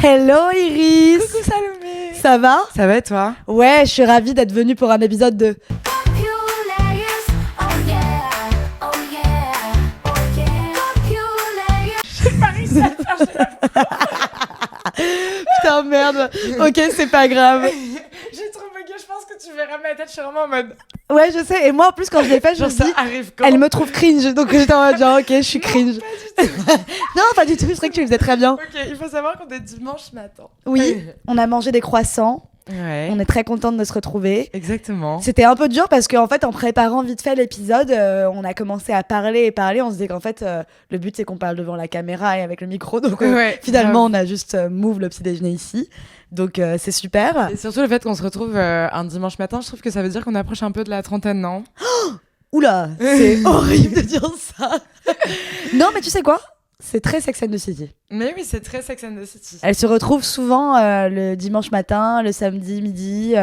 Hello Iris. Coucou Salomé. Ça va? Ça va et toi? Ouais, je suis ravie d'être venue pour un épisode de... J'ai pas réussi à le faire. Putain merde. Ok, c'est pas grave. J'ai trop bugué, je pense que tu verras ma tête, je suis vraiment en mode... Ouais, je sais. Et moi en plus quand je l'ai fait, je me Genre ça dis... arrive quand? Elle me trouve cringe. Donc j'étais en mode genre ok, je suis cringe. Pas du tout. Non, pas du tout. Je trouvais que tu le faisais très bien. Ok, il faut savoir qu'on est dimanche matin. Oui, on a mangé des croissants. Ouais. On est très contente de se retrouver. Exactement. C'était un peu dur parce qu'en fait, en préparant vite fait l'épisode, on a commencé à parler et parler. On se dit qu'en fait, le but c'est qu'on parle devant la caméra et avec le micro. Donc Ouais, finalement, grave. on a juste move le petit déjeuner ici. Donc c'est super. Et surtout le fait qu'on se retrouve un dimanche matin, je trouve que ça veut dire qu'on approche un peu de la trentaine, non? Oula, c'est horrible de dire ça. Non, mais tu sais quoi? C'est très Sex and the City. Mais oui, c'est très Sex and the City. Elle se retrouve souvent le dimanche matin, le samedi midi,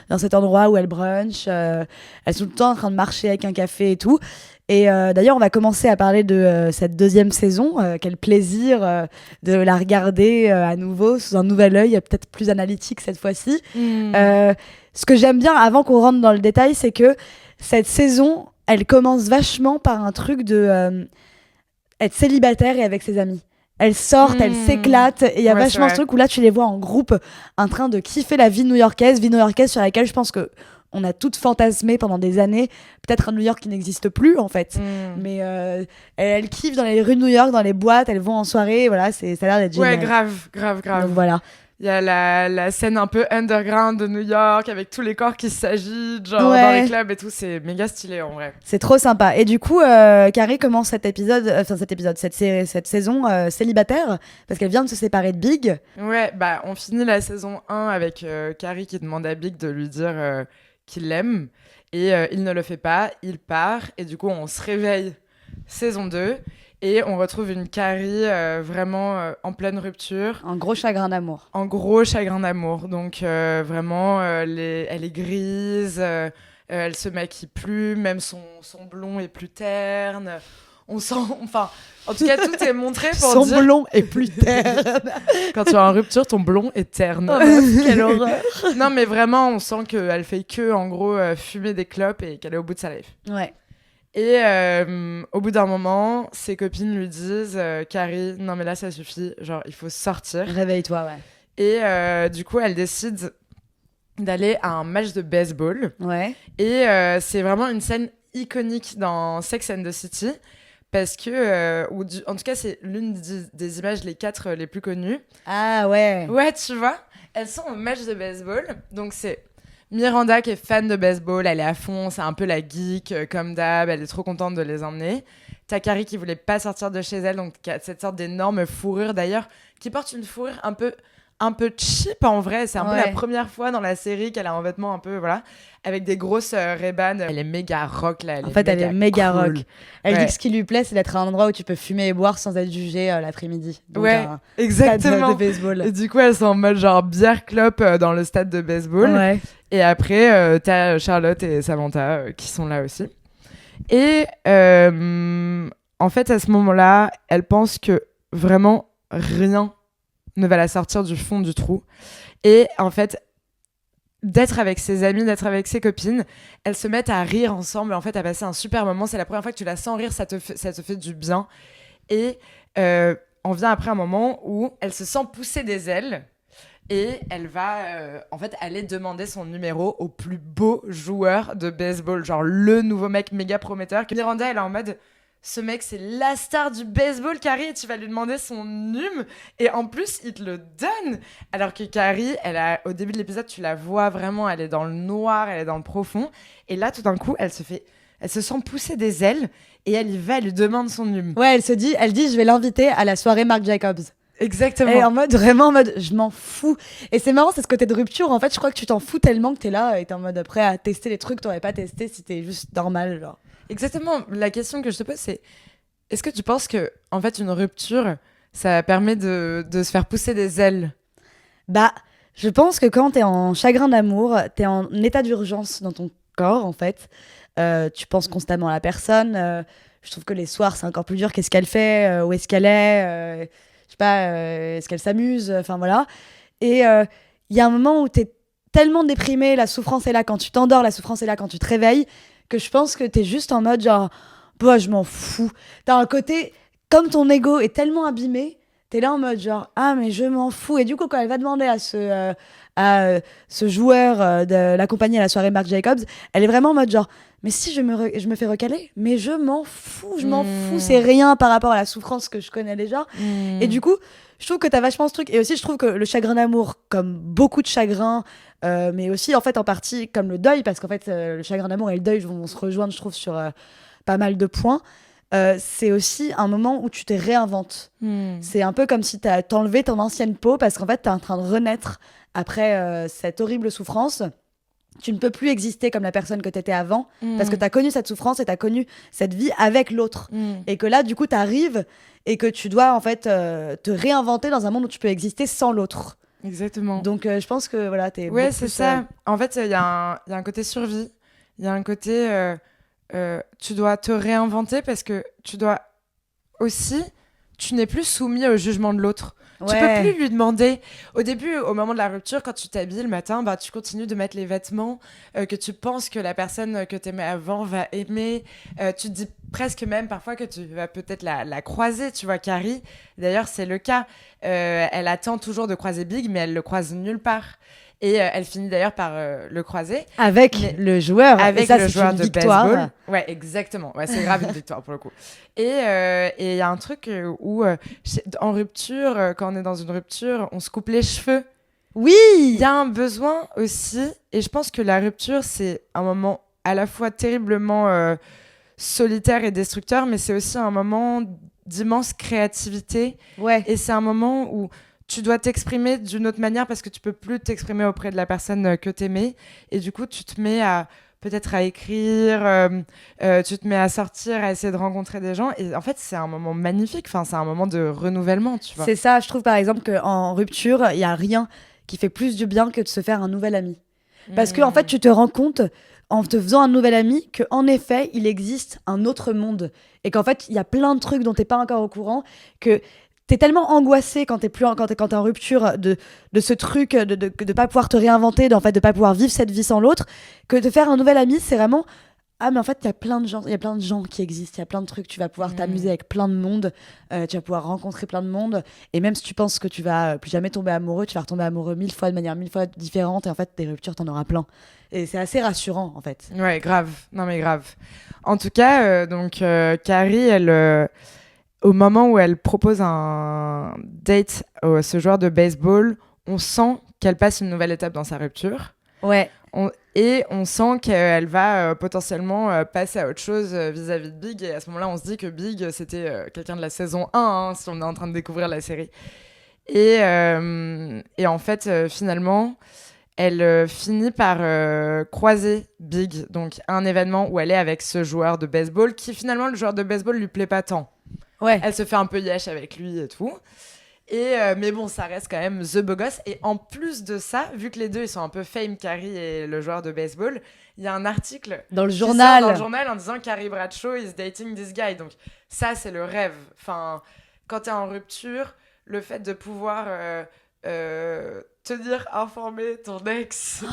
dans cet endroit où elles brunch. Elles sont tout le temps en train de marcher avec un café et tout. Et d'ailleurs, on va commencer à parler de cette deuxième saison. Quel plaisir de la regarder à nouveau, sous un nouvel œil, peut-être plus analytique cette fois-ci. Ce que j'aime bien, avant qu'on rentre dans le détail, c'est que cette saison, elle commence vachement par un truc de être célibataire et avec ses amis. Elles sortent, elles s'éclatent, et il y a Ouais, c'est vachement ce vrai. truc où là tu les vois en groupe en train de kiffer la vie new-yorkaise sur laquelle je pense que on a toutes fantasmé pendant des années, peut-être un New York qui n'existe plus en fait, mais elles kiffent dans les rues de New York, dans les boîtes, elles vont en soirée, voilà, ça a l'air d'être génial. Ouais, grave. Donc voilà. Il y a la scène un peu underground de New York avec tous les corps qui s'agitent, genre Ouais. dans les clubs et tout, c'est méga stylé en vrai. C'est trop sympa. Et du coup, Carrie commence cette saison célibataire parce qu'elle vient de se séparer de Big. Ouais, bah on finit la saison 1 avec Carrie qui demande à Big de lui dire qu'il l'aime et il ne le fait pas, il part et du coup on se réveille saison 2 et on retrouve une Carrie vraiment en pleine rupture. Un gros chagrin d'amour. En gros chagrin d'amour, donc vraiment elle est grise, elle se maquille plus, même son blond est plus terne, on sent, enfin en tout cas tout est montré pour Son dire blond est plus terne. quand tu es en rupture ton blond est terne. Oh, meuf, quelle horreur. Non mais vraiment on sent qu'elle fait que en gros fumer des clopes et qu'elle est au bout de sa life. Ouais. Et au bout d'un moment ses copines lui disent Carrie non mais là ça suffit, genre il faut sortir. Réveille-toi, ouais. Et du coup, elle décide d'aller à un match de baseball. Ouais. Et c'est vraiment une scène iconique dans Sex and the City. Parce que, en tout cas, c'est l'une des images, les 4 les plus connues. Ah ouais. Ouais, tu vois, elles sont au match de baseball. Donc, c'est Miranda qui est fan de baseball. Elle est à fond, c'est un peu la geek, comme d'hab. Elle est trop contente de les emmener. T'as Carrie qui voulait pas sortir de chez elle, donc qui a cette sorte d'énorme fourrure d'ailleurs, qui porte une fourrure un peu cheap en vrai. C'est un peu la première fois dans la série qu'elle a un vêtement un peu, voilà, avec des grosses Ray-Ban. Elle est méga rock là. Elle est méga cool. rock. Elle Ouais. dit que ce qui lui plaît, c'est d'être à un endroit où tu peux fumer et boire sans être jugé l'après-midi. Donc, Ouais, un stade exactement. de baseball. Et du coup, elles sont en mode genre bière clope dans le stade de baseball. Ouais. Et après, t'as Charlotte et Samantha qui sont là aussi. Et en fait, à ce moment-là, elle pense que vraiment rien ne va la sortir du fond du trou. Et en fait, d'être avec ses amis, d'être avec ses copines, elles se mettent à rire ensemble, en fait, à passer un super moment. C'est la première fois que tu la sens rire, ça te fait du bien. Et on vient après un moment où elle se sent pousser des ailes. Et elle va en fait aller demander son numéro au plus beau joueur de baseball, genre le nouveau mec méga prometteur. Miranda, elle est en mode ce mec c'est la star du baseball, Carrie, et tu vas lui demander son num et en plus il te le donne. Alors que Carrie, au début de l'épisode tu la vois vraiment, elle est dans le noir, elle est dans le profond, et là tout d'un coup elle se sent pousser des ailes et elle y va, elle lui demande son num. Ouais, elle dit je vais l'inviter à la soirée Marc Jacobs. Exactement. Et vraiment en mode je m'en fous. Et c'est marrant, c'est ce côté de rupture. En fait, je crois que tu t'en fous tellement que t'es là et t'es en mode prêt à tester les trucs que t'aurais pas testé si t'es juste normal, genre. Exactement. La question que je te pose, c'est est-ce que tu penses que en fait une rupture, ça permet de se faire pousser des ailes? Bah, je pense que quand t'es en chagrin d'amour, t'es en état d'urgence dans ton corps, en fait. Tu penses constamment à la personne. Je trouve que les soirs, c'est encore plus dur. Qu'est-ce qu'elle fait? Où est-ce qu'elle est? sais pas, est-ce qu'elle s'amuse, enfin voilà. Et il y a un moment où t'es tellement déprimé, la souffrance est là quand tu t'endors, la souffrance est là quand tu te réveilles, que je pense que t'es juste en mode genre, bah je m'en fous. T'as un côté, comme ton ego est tellement abîmé, t'es là en mode genre, ah mais je m'en fous. Et du coup, quand elle va demander à ce joueur de l'accompagner à la soirée Marc Jacobs, elle est vraiment en mode genre, mais si je me fais recaler, mais je m'en fous, c'est rien par rapport à la souffrance que je connais déjà. Et du coup, je trouve que t'as vachement ce truc. Et aussi, je trouve que le chagrin d'amour, comme beaucoup de chagrins, mais aussi en fait en partie comme le deuil, parce qu'en fait le chagrin d'amour et le deuil vont se rejoindre, je trouve, sur pas mal de points. C'est aussi un moment où tu te réinventes. C'est un peu comme si t'enlevais ton ancienne peau, parce qu'en fait t'es en train de renaître après cette horrible souffrance. Tu ne peux plus exister comme la personne que t'étais avant, parce que t'as connu cette souffrance et t'as connu cette vie avec l'autre. Et que là, du coup, t'arrives et que tu dois en fait te réinventer dans un monde où tu peux exister sans l'autre. Exactement. Donc je pense que voilà, t'es Ouais, beaucoup c'est plus, ça. En fait, il y a un côté survie. Il y a un côté... tu dois te réinventer parce que tu dois aussi... Tu n'es plus soumis au jugement de l'autre. Tu peux plus lui demander. Au début, au moment de la rupture, quand tu t'habilles le matin, bah, tu continues de mettre les vêtements que tu penses que la personne que tu aimais avant va aimer. Tu te dis presque même parfois que tu vas peut-être la croiser, tu vois, Carrie. D'ailleurs, c'est le cas. Elle attend toujours de croiser Big, mais elle le croise nulle part. Et elle finit d'ailleurs par le croiser. avec le joueur. Avec et ça, le c'est joueur une de victoire. baseball. Ouais, exactement. Ouais, c'est grave une victoire pour le coup. Et il y a un truc où, en rupture, quand on est dans une rupture, on se coupe les cheveux. Oui. Il y a un besoin aussi, et je pense que la rupture, c'est un moment à la fois terriblement solitaire et destructeur, mais c'est aussi un moment d'immense créativité. Ouais. Et c'est un moment où tu dois t'exprimer d'une autre manière parce que tu peux plus t'exprimer auprès de la personne que t'aimais. Et du coup, tu te mets peut-être à écrire, tu te mets à sortir, à essayer de rencontrer des gens. Et en fait, c'est un moment magnifique. Enfin, c'est un moment de renouvellement, tu vois. C'est ça, je trouve par exemple qu'en rupture, il y a rien qui fait plus du bien que de se faire un nouvel ami. Parce que en fait, tu te rends compte en te faisant un nouvel ami qu'en effet, il existe un autre monde et qu'en fait, il y a plein de trucs dont t'es pas encore au courant, que t'es tellement angoissé quand t'es en rupture de ce truc de pas pouvoir te réinventer, en fait, de pas pouvoir vivre cette vie sans l'autre, que de faire un nouvel ami, c'est vraiment ah mais en fait il y a plein de gens qui existent, il y a plein de trucs, tu vas pouvoir t'amuser avec plein de monde, tu vas pouvoir rencontrer plein de monde, et même si tu penses que tu vas plus jamais tomber amoureux, tu vas retomber amoureux 1000 fois de manière 1000 fois différente, et en fait des ruptures t'en auras plein, et c'est assez rassurant en fait. Ouais, grave. Non mais grave. En tout cas, Carrie, elle, au moment où elle propose un date à ce joueur de baseball, on sent qu'elle passe une nouvelle étape dans sa rupture. Ouais. Et on sent qu'elle va potentiellement passer à autre chose vis-à-vis de Big. Et à ce moment-là, on se dit que Big, c'était quelqu'un de la saison 1, hein, si on est en train de découvrir la série. Et en fait, finalement, elle finit par croiser Big. Donc, un événement où elle est avec ce joueur de baseball qui, finalement, le joueur de baseball lui plaît pas tant. Ouais. Elle se fait un peu yesh avec lui et tout. Mais bon, ça reste quand même the beau gosse. Et en plus de ça, vu que les deux ils sont un peu fame, Carrie et le joueur de baseball, il y a un article Dans le qui sort journal. dans le journal en disant Carrie Bradshaw is dating this guy. Donc ça, c'est le rêve. Enfin, quand t'es en rupture, le fait de pouvoir tenir informé ton ex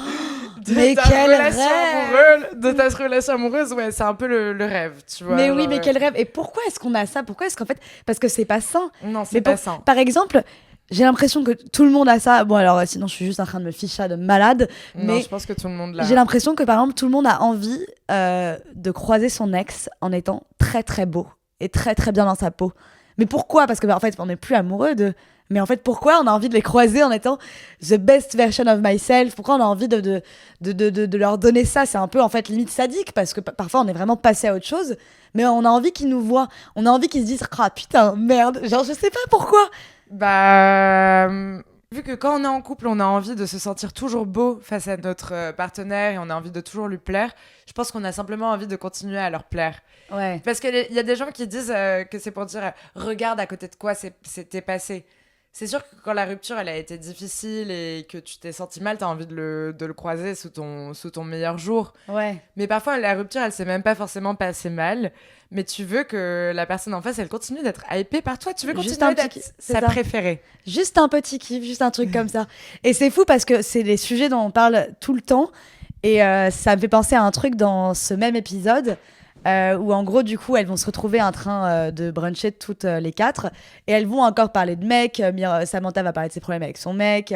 Mais quel rêve de ta relation amoureuse, ouais, c'est un peu le rêve, tu vois. Mais genre, oui, mais quel rêve. Et pourquoi est-ce qu'on a ça? Pourquoi est-ce qu'en fait... Parce que c'est pas sain. Non, c'est Mais pas ça. Par exemple, j'ai l'impression que tout le monde a ça. Bon, alors sinon, je suis juste en train de me ficher de malade. Non, Mais je pense que tout le monde l'a. j'ai l'impression que, par exemple, tout le monde a envie de croiser son ex en étant très, très beau et très, très bien dans sa peau. Mais pourquoi? Parce que, en fait, on n'est plus amoureux de... Mais en fait, pourquoi on a envie de les croiser en étant the best version of myself? Pourquoi on a envie de leur donner ça? C'est un peu, en fait, limite sadique, parce que parfois, on est vraiment passé à autre chose, mais on a envie qu'ils nous voient. On a envie qu'ils se disent « Ah, putain, merde !» Genre, je sais pas pourquoi. Bah, vu que quand on est en couple, on a envie de se sentir toujours beau face à notre partenaire et on a envie de toujours lui plaire, je pense qu'on a simplement envie de continuer à leur plaire. Ouais. Parce qu'il y a des gens qui disent que c'est pour dire « Regarde à côté de quoi c'était passé ». C'est sûr que quand la rupture, elle a été difficile et que tu t'es senti mal, t'as envie de le croiser sous ton meilleur jour. Ouais. Mais parfois, la rupture, elle s'est même pas forcément passée mal. Mais tu veux que la personne en face, elle continue d'être hypée par toi. Tu veux Juste continuer un petit d'être sa ça. préférée. Juste un petit kiff, juste un truc comme ça. Et c'est fou parce que c'est des sujets dont on parle tout le temps. Et ça me fait penser à un truc dans ce même épisode où en gros, du coup, elles vont se retrouver en train de bruncher toutes les quatre. Et elles vont encore parler de mecs. Samantha va parler de ses problèmes avec son mec.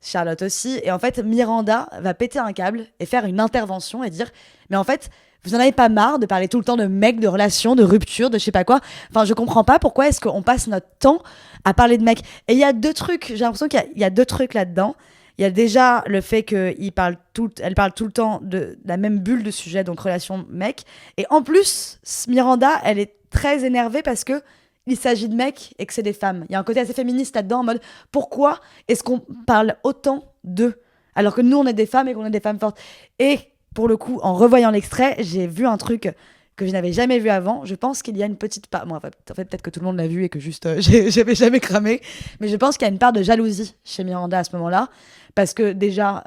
Charlotte aussi. Et en fait, Miranda va péter un câble et faire une intervention et dire, mais en fait, vous en avez pas marre de parler tout le temps de mecs, de relations, de ruptures, de je sais pas quoi. Enfin, je comprends pas pourquoi est-ce qu'on passe notre temps à parler de mecs. Et il y a deux trucs, j'ai l'impression qu'il y a deux trucs là-dedans. Il y a déjà le fait qu'elle parle tout le temps de la même bulle de sujet, donc relation mec. Et en plus, Miranda, elle est très énervée parce que il s'agit de mecs et que c'est des femmes. Il y a un côté assez féministe là-dedans, en mode pourquoi est-ce qu'on parle autant d'eux alors que nous, on est des femmes et qu'on est des femmes fortes. Et pour le coup, en revoyant l'extrait, j'ai vu un truc que je n'avais jamais vu avant. Je pense qu'il y a une petite part. Bon, en fait, peut-être que tout le monde l'a vu et que juste j'avais jamais cramé. Mais je pense qu'il y a une part de jalousie chez Miranda à ce moment-là. Parce que déjà,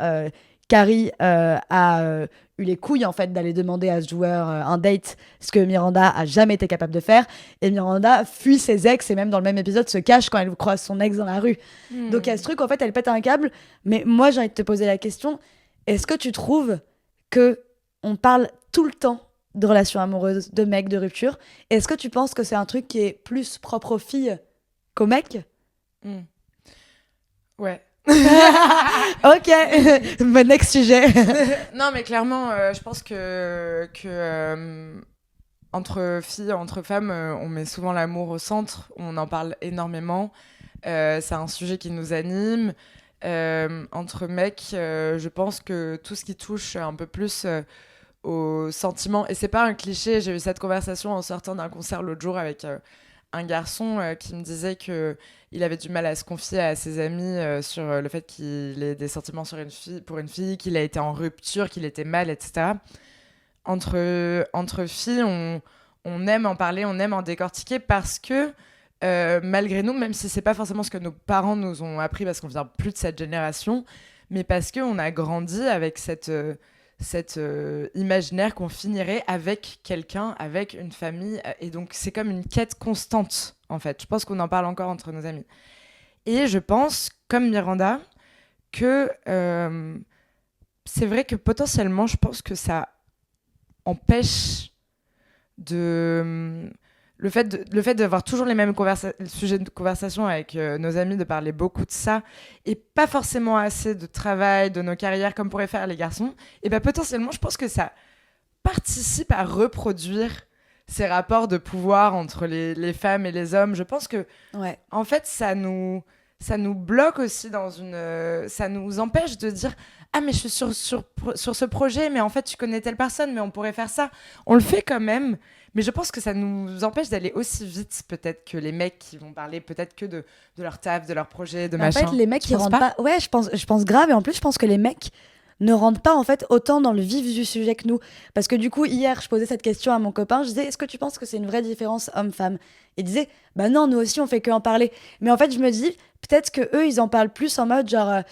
Carrie a eu les couilles en fait d'aller demander à ce joueur un date, ce que Miranda a jamais été capable de faire. Et Miranda fuit ses ex et même dans le même épisode se cache quand elle croise son ex dans la rue. Donc il y a ce truc en fait, elle pète un câble. Mais moi j'ai envie de te poser la question, est-ce que tu trouves que on parle tout le temps de relations amoureuses, de mecs, de rupture? Est-ce que tu penses que c'est un truc qui est plus propre aux filles qu'aux mecs? Ouais. Ok, mon next sujet. Non, mais clairement, je pense que entre filles, entre femmes, on met souvent l'amour au centre. On en parle énormément. C'est un sujet qui nous anime. Entre mecs, je pense que tout ce qui touche un peu plus aux sentiments, et c'est pas un cliché, j'ai eu cette conversation en sortant d'un concert l'autre jour avec un garçon qui me disait que il avait du mal à se confier à ses amis sur le fait qu'il ait des sentiments pour une fille, qu'il a été en rupture, qu'il était mal, etc. Entre filles, on aime en parler, on aime en décortiquer parce que malgré nous, même si c'est pas forcément ce que nos parents nous ont appris parce qu'on vient plus de cette génération, mais parce qu'on a grandi avec cet imaginaire qu'on finirait avec quelqu'un, avec une famille, et donc c'est comme une quête constante en fait. Je pense qu'on en parle encore entre nos amis. Et je pense, comme Miranda, que c'est vrai que potentiellement, je pense que ça empêche le fait d'avoir toujours les mêmes sujets de conversation avec nos amis, de parler beaucoup de ça, et pas forcément assez de travail, de nos carrières, comme pourraient faire les garçons, et bien potentiellement, je pense que ça participe à reproduire ces rapports de pouvoir entre les femmes et les hommes. Je pense que, Ouais. en fait, ça nous bloque aussi ça nous empêche de dire « Ah, mais je suis sur ce projet, mais en fait, tu connais telle personne, mais on pourrait faire ça. » On le fait quand même, mais je pense que ça nous empêche d'aller aussi vite, peut-être, que les mecs qui vont parler peut-être que de leur taf, de leur projet, de machin. En fait, les mecs, Tu ils penses rentrent pas. Ouais, je pense grave. Et en plus, je pense que les mecs ne rentrent pas en fait autant dans le vif du sujet que nous. Parce que du coup, hier, je posais cette question à mon copain. Je disais, est-ce que tu penses que c'est une vraie différence homme-femme? Et il disait, bah non, nous aussi, on fait que en parler. Mais en fait, je me dis, peut-être que eux, ils en parlent plus en mode genre.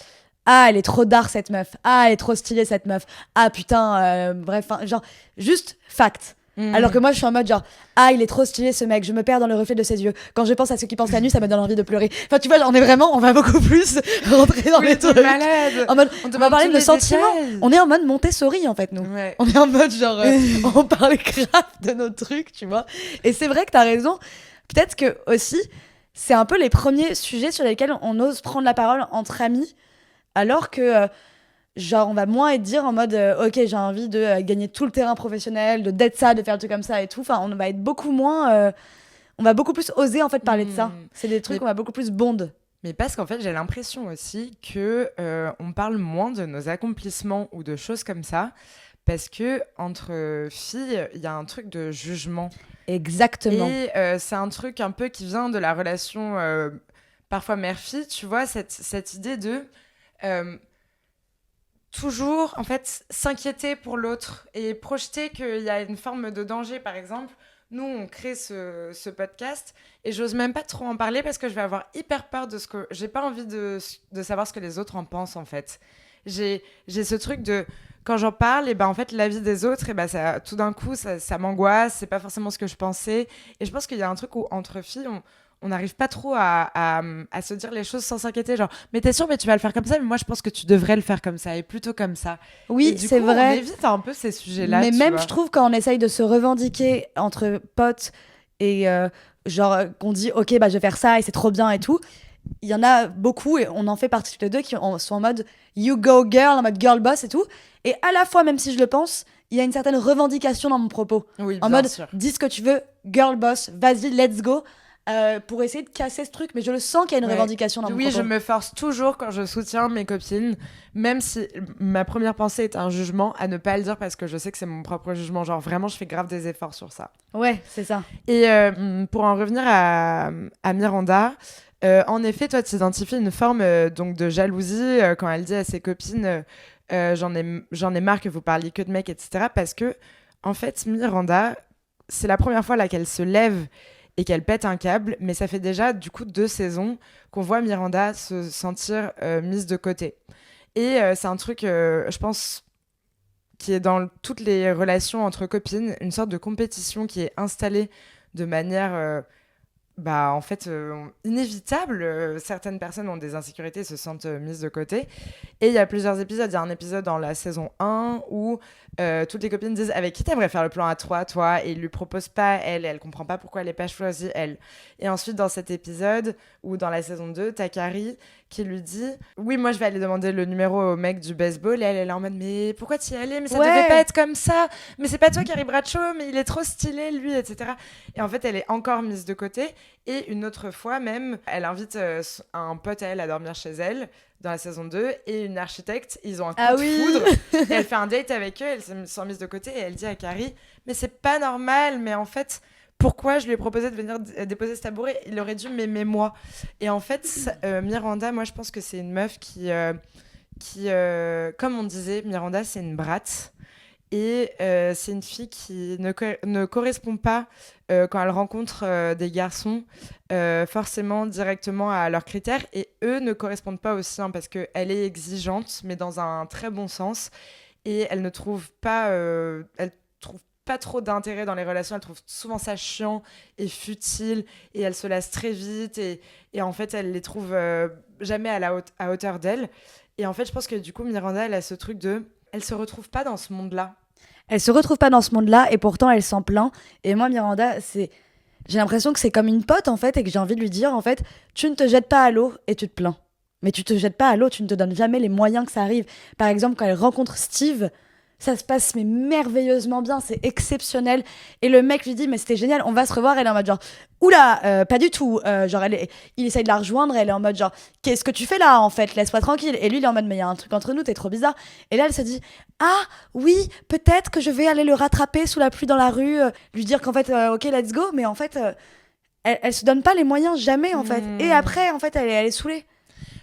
Ah, elle est trop dark cette meuf. Ah, elle est trop stylée cette meuf. Ah, putain, bref, genre, juste fact. Alors que moi, je suis en mode genre, ah, il est trop stylé ce mec, je me perds dans le reflet de ses yeux. Quand je pense à ce qu'il pense la nuit, ça me donne envie de pleurer. Enfin, tu vois, on va beaucoup plus rentrer dans les trucs. Malade. En mode, On te on va parler tous de les sentiments. détails. On est en mode Montessori, en fait, nous. Ouais. On est en mode genre, on parle grave de nos trucs, tu vois. Et c'est vrai que t'as raison. Peut-être que aussi, c'est un peu les premiers sujets sur lesquels on ose prendre la parole entre amis, alors que. Genre, on va moins être dire en mode ok, j'ai envie de gagner tout le terrain professionnel, d'être ça, de faire des trucs comme ça et tout. Enfin, on va être beaucoup moins. On va beaucoup plus oser en fait parler de ça. C'est des trucs Mais- qu'on va beaucoup plus bond. Mais parce qu'en fait, j'ai l'impression aussi que on parle moins de nos accomplissements ou de choses comme ça, parce que entre filles, il y a un truc de jugement. Exactement. Et c'est un truc un peu qui vient de la relation parfois mère-fille, tu vois, cette idée de toujours, en fait, s'inquiéter pour l'autre et projeter qu'il y a une forme de danger, par exemple, nous, on crée ce podcast et j'ose même pas trop en parler parce que je vais avoir hyper peur de ce que... J'ai pas envie de savoir ce que les autres en pensent, en fait. J'ai ce truc de... Quand j'en parle, et ben en fait, l'avis des autres, et ben ça, tout d'un coup, ça m'angoisse. C'est pas forcément ce que je pensais. Et je pense qu'il y a un truc où, entre filles, on n'arrive pas trop à se dire les choses sans s'inquiéter. Genre, mais t'es sûre, mais tu vas le faire comme ça, mais moi, je pense que tu devrais le faire comme ça, et plutôt comme ça. Oui, et du c'est coup, vrai. on évite un peu ces sujets-là, Mais tu même, vois. je trouve, quand on essaye de se revendiquer entre potes et genre qu'on dit, ok, bah, je vais faire ça et c'est trop bien et tout, il y en a beaucoup, et on en fait partie tous les deux, sont en mode you go girl, en mode girl boss et tout. Et à la fois, même si je le pense, il y a une certaine revendication dans mon propos. Oui, En bien mode, sûr. dis ce que tu veux, girl boss, vas-y, let's go. Pour essayer de casser ce truc, mais je le sens qu'il y a une Ouais. revendication dans mon Oui, propos. je me force toujours quand je soutiens mes copines, même si ma première pensée est un jugement, à ne pas le dire parce que je sais que c'est mon propre jugement. Genre vraiment, je fais grave des efforts sur ça. Ouais, c'est ça. Et pour en revenir à Miranda, en effet, toi, tu identifies une forme donc de jalousie quand elle dit à ses copines j'en ai marre que vous parliez que de mecs, etc. Parce que, en fait, Miranda, c'est la première fois là qu'elle se lève et qu'elle pète un câble, mais ça fait déjà du coup 2 saisons qu'on voit Miranda se sentir mise de côté. Et c'est un truc, je pense, qui est dans toutes les relations entre copines, une sorte de compétition qui est installée de manière en fait, inévitable. Certaines personnes ont des insécurités et se sentent mises de côté. Et il y a plusieurs épisodes. Il y a un épisode dans la saison 1 où toutes les copines disent avec qui t'aimerais faire le plan à toi, et ils lui proposent pas elle, et elle comprend pas pourquoi elle n'est pas choisie, elle. Et ensuite, dans cet épisode, ou dans la saison 2, t'as Carrie qui lui dit oui, moi je vais aller demander le numéro au mec du baseball, et elle est en mode mais pourquoi t'y es allée, mais ça Ouais. devait pas être comme ça, mais c'est pas toi Carrie Bradshaw, mais il est trop stylé lui, etc. Et en fait, elle est encore mise de côté. Et une autre fois même, elle invite un pote à elle à dormir chez elle dans la saison 2 et une architecte, ils ont un coup de foudre. Et elle fait un date avec eux, elle se sent mise de côté et elle dit à Carrie mais c'est pas normal, mais en fait pourquoi je lui ai proposé de venir déposer ce tabouret, il aurait dû m'aimer moi. Et en fait Miranda, moi je pense que c'est une meuf qui comme on disait, Miranda c'est une brate. Et c'est une fille qui ne correspond pas, quand elle rencontre des garçons, forcément directement à leurs critères. Et eux ne correspondent pas aussi, hein, parce qu'elle est exigeante, mais dans un très bon sens. Et elle ne trouve pas, elle trouve pas trop d'intérêt dans les relations. Elle trouve souvent ça chiant et futile. Et elle se lasse très vite. Et en fait, elle les trouve jamais à hauteur d'elle. Et en fait, je pense que du coup, Miranda, elle a ce truc de... Elle se retrouve pas dans ce monde-là. Elle se retrouve pas dans ce monde-là et pourtant elle s'en plaint. Et moi, Miranda, j'ai l'impression que c'est comme une pote en fait et que j'ai envie de lui dire en fait, tu ne te jettes pas à l'eau et tu te plains. Mais tu te jettes pas à l'eau, tu ne te donnes jamais les moyens que ça arrive. Par exemple, quand elle rencontre Steve, ça se passe mais merveilleusement bien, c'est exceptionnel. Et le mec lui dit mais c'était génial, on va se revoir. Elle est en mode genre oula, pas du tout. Genre il essaye de la rejoindre, elle est en mode genre qu'est-ce que tu fais là en fait, laisse-moi tranquille. Et lui il est en mode mais il y a un truc entre nous, t'es trop bizarre. Et là elle se dit ah oui peut-être que je vais aller le rattraper sous la pluie dans la rue, lui dire qu'en fait ok let's go, mais en fait elle se donne pas les moyens jamais en fait. Et après en fait elle est saoulée.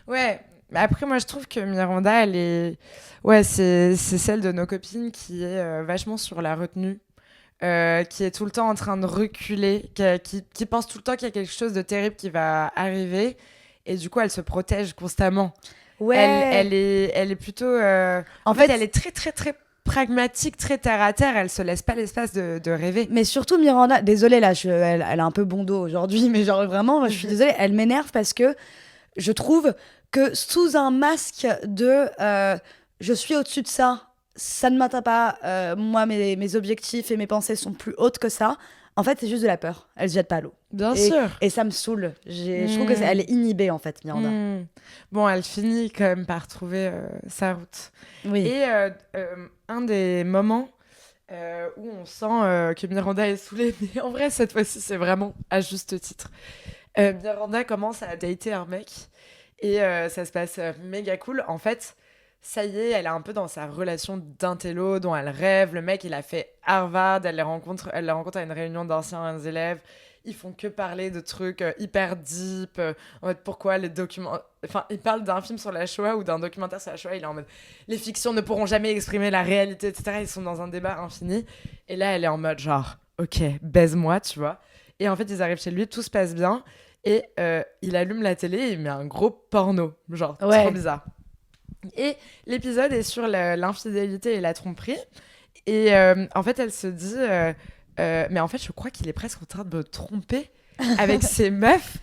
Ouais, mais après, moi, je trouve que Miranda, elle est... Ouais, c'est celle de nos copines qui est vachement sur la retenue, qui est tout le temps en train de reculer, qui pense tout le temps qu'il y a quelque chose de terrible qui va arriver, et du coup, elle se protège constamment. Ouais. Elle est plutôt... En fait, elle est très, très, très pragmatique, très terre à terre, elle se laisse pas l'espace de rêver. Mais surtout Miranda, désolée là, elle a un peu bon dos aujourd'hui, mais genre vraiment, je suis désolée, elle m'énerve parce que je trouve que sous un masque de je suis au-dessus de ça, ça ne m'atteint pas, moi mes objectifs et mes pensées sont plus hautes que ça, en fait c'est juste de la peur, elle se jette pas à l'eau. Bien sûr. Et ça me saoule, je trouve qu'elle est inhibée en fait, Miranda. Bon, elle finit quand même par trouver sa route. Oui. Et un des moments où on sent que Miranda est saoulée, mais en vrai cette fois-ci c'est vraiment à juste titre. Miranda commence à dater un mec et ça se passe méga cool. En fait, ça y est, elle est un peu dans sa relation d'intello dont elle rêve. Le mec, il a fait Harvard, elle la rencontre à une réunion d'anciens élèves. Ils font que parler de trucs hyper deep. En mode, pourquoi les documents... Enfin, il parle d'un film sur la Shoah ou d'un documentaire sur la Shoah. Il est en mode, les fictions ne pourront jamais exprimer la réalité, etc. Ils sont dans un débat infini. Et là, elle est en mode genre... ok, baise-moi, tu vois. Et en fait, ils arrivent chez lui, tout se passe bien. Et il allume la télé et il met un gros porno. Genre, trop bizarre. Et l'épisode est sur l'infidélité et la tromperie. Et en fait, elle se dit... mais en fait, je crois qu'il est presque en train de me tromper avec ces meufs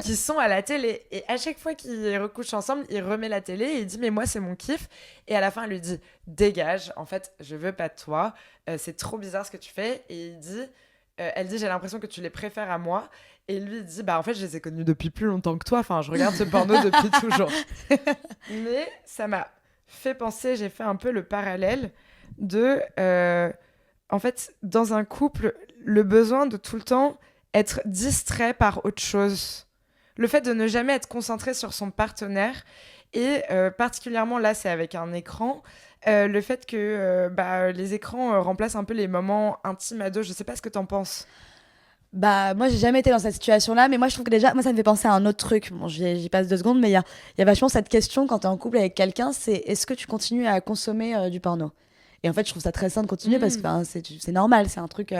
qui sont à la télé. Et à chaque fois qu'ils recouchent ensemble, il remet la télé et il dit « Mais moi, c'est mon kiff. » Et à la fin, elle lui dit « Dégage, en fait, je veux pas de toi. C'est trop bizarre ce que tu fais. » Et il dit... elle dit « J'ai l'impression que tu les préfères à moi. » Et lui il dit « Bah en fait, je les ai connus depuis plus longtemps que toi. Enfin, je regarde ce porno depuis toujours. » Mais ça m'a fait penser, j'ai fait un peu le parallèle de... en fait, dans un couple, le besoin de tout le temps être distrait par autre chose. Le fait de ne jamais être concentré sur son partenaire. Et particulièrement là, c'est avec un écran. Le fait que les écrans remplacent un peu les moments intimes à deux. Je sais pas ce que t'en penses. Bah, moi, j'ai jamais été dans cette situation-là, mais moi, je trouve que déjà, moi, ça me fait penser à un autre truc. Bon, j'y passe 2 secondes, mais il y a vachement cette question quand t'es en couple avec quelqu'un, c'est est-ce que tu continues à consommer du porno? Et en fait, je trouve ça très sain de continuer parce que c'est normal, c'est un truc,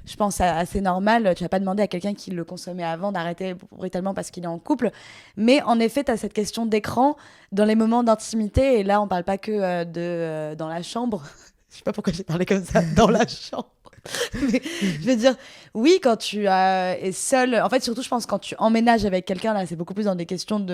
je pense, assez normal. Tu vas pas demander à quelqu'un qui le consommait avant d'arrêter brutalement parce qu'il est en couple. Mais en effet, tu as cette question d'écran dans les moments d'intimité. Et là, on parle pas que dans la chambre. Je sais pas pourquoi j'ai parlé comme ça, dans la chambre. Mais je veux dire, oui, quand tu es seul, en fait, surtout, je pense, quand tu emménages avec quelqu'un, là, c'est beaucoup plus dans des questions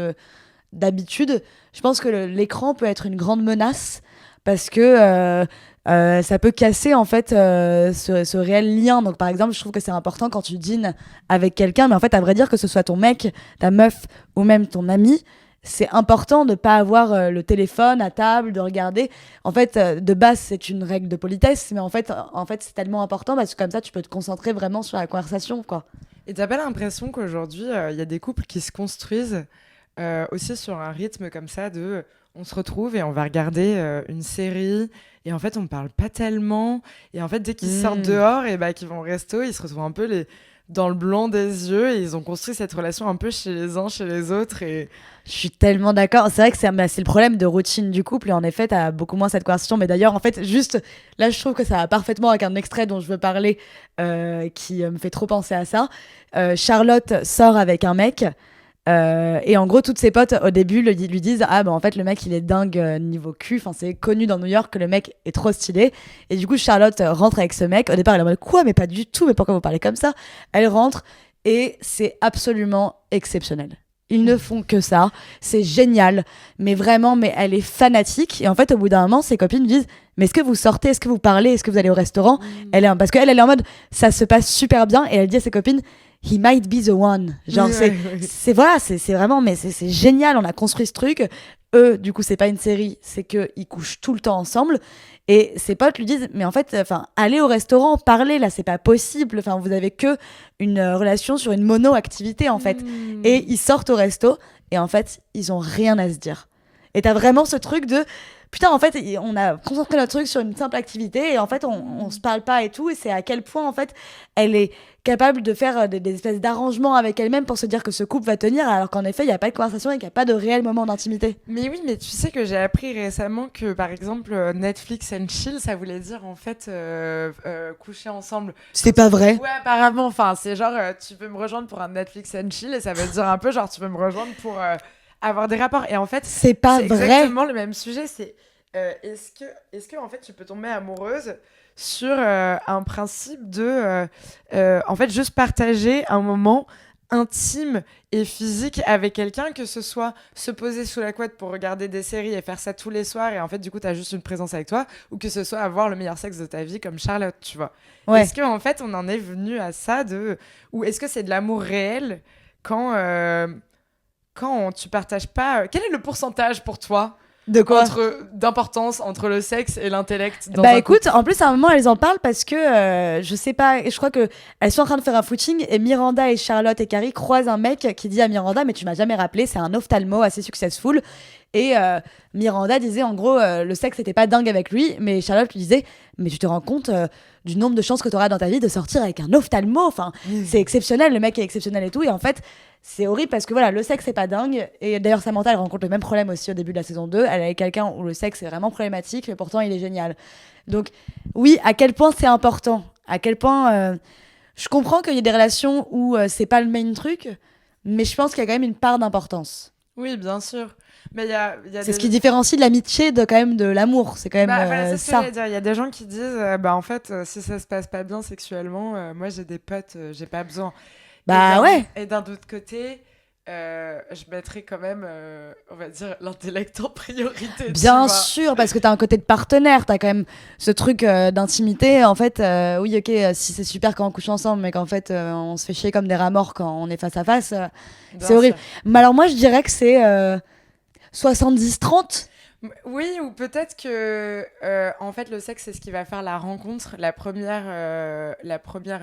d'habitude. Je pense que l'écran peut être une grande menace parce que ça peut casser en fait ce réel lien. Donc par exemple, je trouve que c'est important quand tu dînes avec quelqu'un, mais en fait, à vrai dire, que ce soit ton mec, ta meuf ou même ton ami, c'est important de pas avoir le téléphone à table, de regarder. En fait, de base, c'est une règle de politesse, mais en fait, c'est tellement important parce que comme ça, tu peux te concentrer vraiment sur la conversation, quoi. Et t'as pas l'impression qu'aujourd'hui, il y a des couples qui se construisent aussi sur un rythme comme ça de on se retrouve et on va regarder une série et en fait on parle pas tellement et en fait dès qu'ils sortent dehors et qu'ils vont au resto, ils se retrouvent un peu dans le blanc des yeux et ils ont construit cette relation un peu chez les uns chez les autres. Et je suis tellement d'accord. C'est vrai que c'est le problème de routine du couple et en effet t'as beaucoup moins cette conversation. Mais d'ailleurs en fait juste là je trouve que ça va parfaitement avec un extrait dont je veux parler qui me fait trop penser à ça. Charlotte sort avec un mec. Et en gros, toutes ses potes au début lui disent ah bah en fait le mec il est dingue niveau cul, enfin c'est connu dans New York que le mec est trop stylé. Et du coup Charlotte rentre avec ce mec. Au départ elle est en mode quoi, mais pas du tout, mais pourquoi vous parlez comme ça? Elle rentre et c'est absolument exceptionnel. Ils ne font que ça, c'est génial, mais vraiment, mais elle est fanatique. Et en fait, au bout d'un moment, ses copines lui disent mais est-ce que vous sortez, est-ce que vous parlez, est-ce que vous allez au restaurant? Parce qu'elle est en mode ça se passe super bien et elle dit à ses copines he might be the one. Genre, c'est voilà, c'est vraiment, mais c'est génial, on a construit ce truc. Eux, du coup, c'est pas une série, c'est qu'ils couchent tout le temps ensemble. Et ses potes lui disent, mais en fait, allez au restaurant, parlez, là, c'est pas possible. Enfin, vous avez que une relation sur une mono-activité, en fait. Et ils sortent au resto, et en fait, ils ont rien à se dire. Et t'as vraiment ce truc de putain, en fait, on a concentré notre truc sur une simple activité et en fait, on se parle pas et tout. Et c'est à quel point, en fait, elle est capable de faire des espèces d'arrangements avec elle-même pour se dire que ce couple va tenir, alors qu'en effet, il n'y a pas de conversation et qu'il n'y a pas de réel moment d'intimité. Mais oui, mais tu sais que j'ai appris récemment que, par exemple, Netflix and chill, ça voulait dire, en fait, coucher ensemble. C'est pas vrai? Ouais, apparemment. Enfin, c'est genre, tu peux me rejoindre pour un Netflix and chill et ça veut dire un peu, genre, tu peux me rejoindre pour... avoir des rapports. Et en fait, c'est pas c'est vrai. Exactement le même sujet. C'est est-ce que en fait tu peux tomber amoureuse sur un principe de en fait juste partager un moment intime et physique avec quelqu'un, que ce soit se poser sous la couette pour regarder des séries et faire ça tous les soirs et en fait du coup t'as juste une présence avec toi, ou que ce soit avoir le meilleur sexe de ta vie comme Charlotte, tu vois. Ouais. Est-ce que en fait on en est venu à ça ou est-ce que c'est de l'amour réel quand tu partages pas... Quel est le pourcentage pour toi de quoi d'importance entre le sexe et l'intellect Bah écoute, en plus à un moment elles en parlent parce que je sais pas, je crois que elles sont en train de faire un footing et Miranda et Charlotte et Carrie croisent un mec qui dit à Miranda mais tu m'as jamais rappelé, c'est un ophtalmo assez successful. Et Miranda disait en gros le sexe était pas dingue avec lui, mais Charlotte lui disait mais tu te rends compte du nombre de chances que tu auras dans ta vie de sortir avec un ophtalmo, enfin c'est exceptionnel, le mec est exceptionnel et tout. Et en fait c'est horrible parce que voilà, le sexe c'est pas dingue. Et d'ailleurs Samantha elle rencontre le même problème aussi au début de la saison 2. Elle est avec quelqu'un où le sexe est vraiment problématique, mais pourtant il est génial. Donc oui, à quel point c'est important. À quel point je comprends qu'il y ait des relations où c'est pas le main truc, mais je pense qu'il y a quand même une part d'importance. Oui, bien sûr. Mais il y a C'est ce qui différencie de l'amitié quand même de l'amour. C'est quand même voilà, c'est ce que ça. j'allais dire. Il y a des gens qui disent, en fait, si ça se passe pas bien sexuellement, moi j'ai des potes, j'ai pas besoin. Bah ouais. Et d'un autre côté, je mettrais quand même, on va dire, l'intellect en priorité. Bien tu vois. sûr, parce que t'as un côté de partenaire, t'as quand même ce truc d'intimité. En fait, oui, ok, si c'est super quand on couche ensemble, mais qu'en fait, on se fait chier comme des rats morts quand on est face à face, Bien c'est horrible. sûr. Mais alors moi, je dirais que c'est 70-30. Oui, ou peut-être que en fait le sexe c'est ce qui va faire la rencontre, la première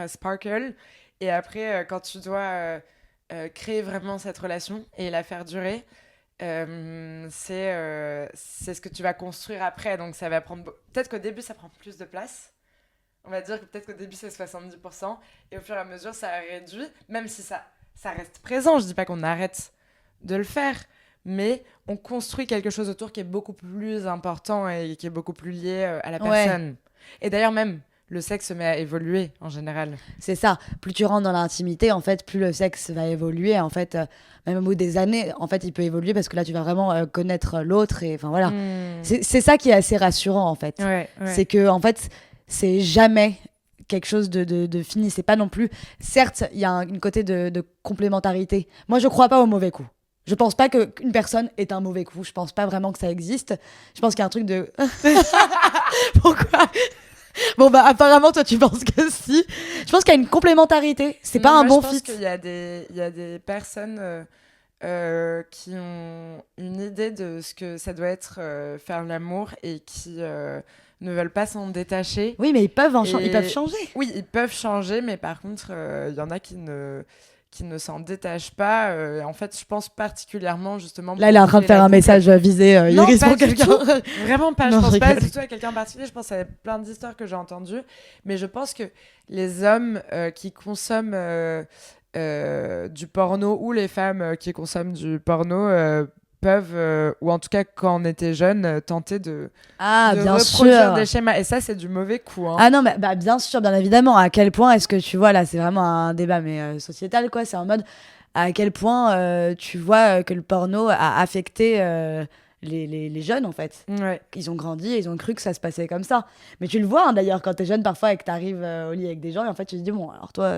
sparkle, et après quand tu dois créer vraiment cette relation et la faire durer, c'est ce que tu vas construire après. Donc ça va prendre peut-être qu'au début ça prend plus de place. On va dire que peut-être qu'au début c'est 70% et au fur et à mesure ça réduit, même si ça reste présent. Je dis pas qu'on arrête de le faire. Mais on construit quelque chose autour qui est beaucoup plus important et qui est beaucoup plus lié à la personne. Et d'ailleurs, même, le sexe se met à évoluer en général. C'est ça. Plus tu rentres dans l'intimité, en fait, plus le sexe va évoluer. En fait, même au bout des années, en fait, il peut évoluer parce que là, tu vas vraiment connaître l'autre. Et enfin, voilà. C'est ça qui est assez rassurant, en fait. Ouais. C'est que, en fait, c'est jamais quelque chose de fini. C'est pas non plus... Certes, il y a une côté de complémentarité. Moi, je crois pas au mauvais coup. Je pense pas qu'une personne est un mauvais coup. Je pense pas vraiment que ça existe. Je pense qu'il y a un truc de... Pourquoi? Bon, bah, apparemment, toi, tu penses que si. Je pense qu'il y a une complémentarité. C'est pas un bon fit. Je pense qu'il y a des personnes qui ont une idée de ce que ça doit être faire l'amour et qui ne veulent pas s'en détacher. Oui, mais ils peuvent changer. Oui, ils peuvent changer, mais par contre, il y en a qui ne s'en détachent pas. En fait, je pense particulièrement justement... Là, il est en train de faire un message visé Iris pour quelqu'un. Vraiment pas. Non, je pense je pas rigole. du tout à quelqu'un en particulier. Je pense à plein d'histoires que j'ai entendues. Mais je pense que les hommes qui consomment du porno ou les femmes qui consomment du porno peuvent, ou en tout cas quand on était jeune, tenter de bien reproduire sûr. des schémas. Et ça, c'est du mauvais coup. Hein. Ah non, mais bah, bien sûr, bien évidemment. À quel point est-ce que tu vois, là, c'est vraiment un débat, mais sociétal, quoi. C'est en mode, à quel point tu vois que le porno a affecté les jeunes, en fait. Ouais. Ils ont grandi et ils ont cru que ça se passait comme ça. Mais tu le vois, hein, d'ailleurs, quand t'es jeune, parfois, et que t'arrives au lit avec des gens, et en fait, tu te dis, bon, alors toi...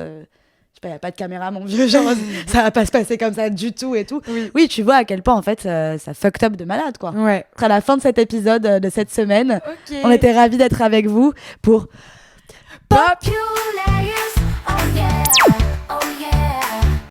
je sais pas, y a pas de caméra, mon vieux, genre, ça va pas se passer comme ça du tout et tout. Oui, tu vois à quel point, en fait, ça fucked up de malade, quoi. Ouais. À la fin de cet épisode de cette semaine, Ok. on était ravis d'être avec vous pour Pop! You layers, oh yeah.